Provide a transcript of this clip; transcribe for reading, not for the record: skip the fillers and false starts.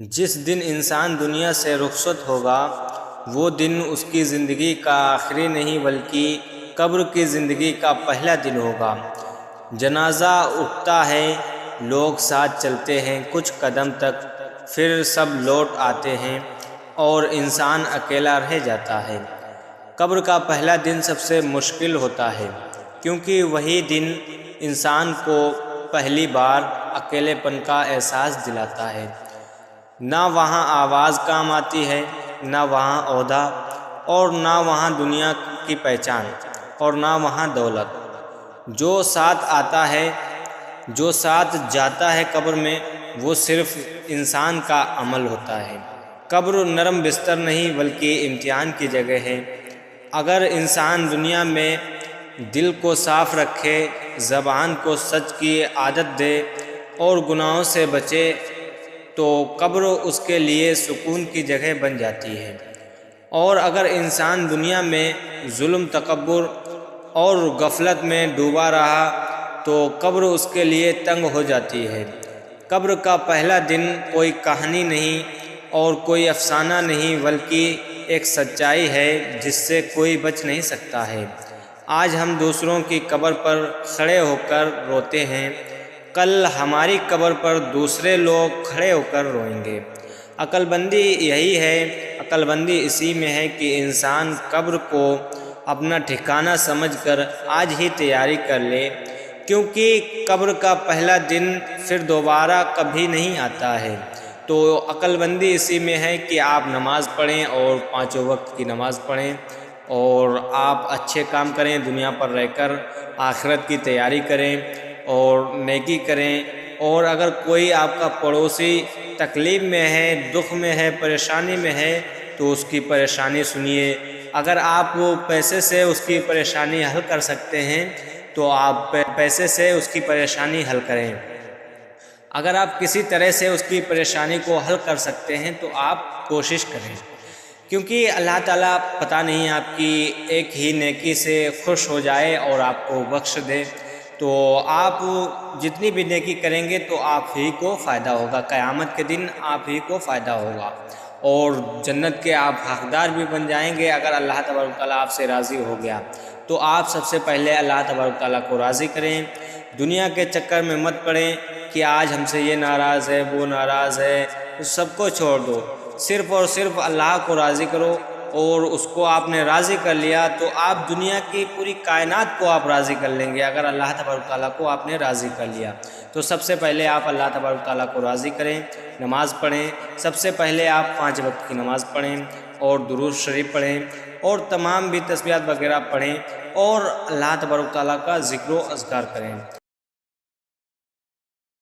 جس دن انسان دنیا سے رخصت ہوگا وہ دن اس کی زندگی کا آخری نہیں بلکہ قبر کی زندگی کا پہلا دن ہوگا۔ جنازہ اٹھتا ہے، لوگ ساتھ چلتے ہیں کچھ قدم تک، پھر سب لوٹ آتے ہیں اور انسان اکیلا رہ جاتا ہے۔ قبر کا پہلا دن سب سے مشکل ہوتا ہے کیونکہ وہی دن انسان کو پہلی بار اکیلے پن کا احساس دلاتا ہے۔ نہ وہاں آواز کام آتی ہے، نہ وہاں عہدہ، اور نہ وہاں دنیا کی پہچان، اور نہ وہاں دولت۔ جو ساتھ آتا ہے، جو ساتھ جاتا ہے قبر میں، وہ صرف انسان کا عمل ہوتا ہے۔ قبر نرم بستر نہیں بلکہ امتحان کی جگہ ہے۔ اگر انسان دنیا میں دل کو صاف رکھے، زبان کو سچ کی عادت دے اور گناہوں سے بچے تو قبر اس کے لیے سکون کی جگہ بن جاتی ہے۔ اور اگر انسان دنیا میں ظلم، تکبر اور غفلت میں ڈوبا رہا تو قبر اس کے لیے تنگ ہو جاتی ہے۔ قبر کا پہلا دن کوئی کہانی نہیں اور کوئی افسانہ نہیں بلکہ ایک سچائی ہے جس سے کوئی بچ نہیں سکتا ہے۔ آج ہم دوسروں کی قبر پر کھڑے ہو کر روتے ہیں، کل ہماری قبر پر دوسرے لوگ کھڑے ہو کر روئیں گے۔ عقل مندی یہی ہے، عقل مندی اسی میں ہے کہ انسان قبر کو اپنا ٹھکانہ سمجھ کر آج ہی تیاری کر لے، کیونکہ قبر کا پہلا دن پھر دوبارہ کبھی نہیں آتا ہے۔ تو عقل مندی اسی میں ہے کہ آپ نماز پڑھیں اور 5 وقت کی نماز پڑھیں، اور آپ اچھے کام کریں، دنیا پر رہ کر آخرت کی تیاری کریں اور نیکی کریں۔ اور اگر کوئی آپ کا پڑوسی تکلیف میں ہے، دکھ میں ہے، پریشانی میں ہے تو اس کی پریشانی سنیے۔ اگر آپ وہ پیسے سے اس کی پریشانی حل کر سکتے ہیں تو آپ پیسے سے اس کی پریشانی حل کریں۔ اگر آپ کسی طرح سے اس کی پریشانی کو حل کر سکتے ہیں تو آپ کوشش کریں، کیونکہ اللہ تعالیٰ پتہ نہیں آپ کی ایک ہی نیکی سے خوش ہو جائے اور آپ کو بخش دے۔ تو آپ جتنی بھی نیکی کریں گے تو آپ ہی کو فائدہ ہوگا، قیامت کے دن آپ ہی کو فائدہ ہوگا، اور جنت کے آپ حقدار بھی بن جائیں گے۔ اگر اللہ تبارک و تعالیٰ آپ سے راضی ہو گیا تو آپ سب سے پہلے اللہ تبارک و تعالیٰ کو راضی کریں۔ دنیا کے چکر میں مت پڑیں کہ آج ہم سے یہ ناراض ہے، وہ ناراض ہے، سب کو چھوڑ دو، صرف اور صرف اللہ کو راضی کرو، اور اس کو آپ نے راضی کر لیا تو آپ دنیا کی پوری کائنات کو آپ راضی کر لیں گے۔ اگر اللہ تبارک و تعالیٰ کو آپ نے راضی کر لیا تو سب سے پہلے آپ اللہ تبارک و تعالیٰ کو راضی کریں، نماز پڑھیں۔ سب سے پہلے آپ 5 وقت کی نماز پڑھیں اور درود شریف پڑھیں اور تمام بھی تسبیحات وغیرہ پڑھیں اور اللہ تبارک و تعالیٰ کا ذکر و اذکار کریں۔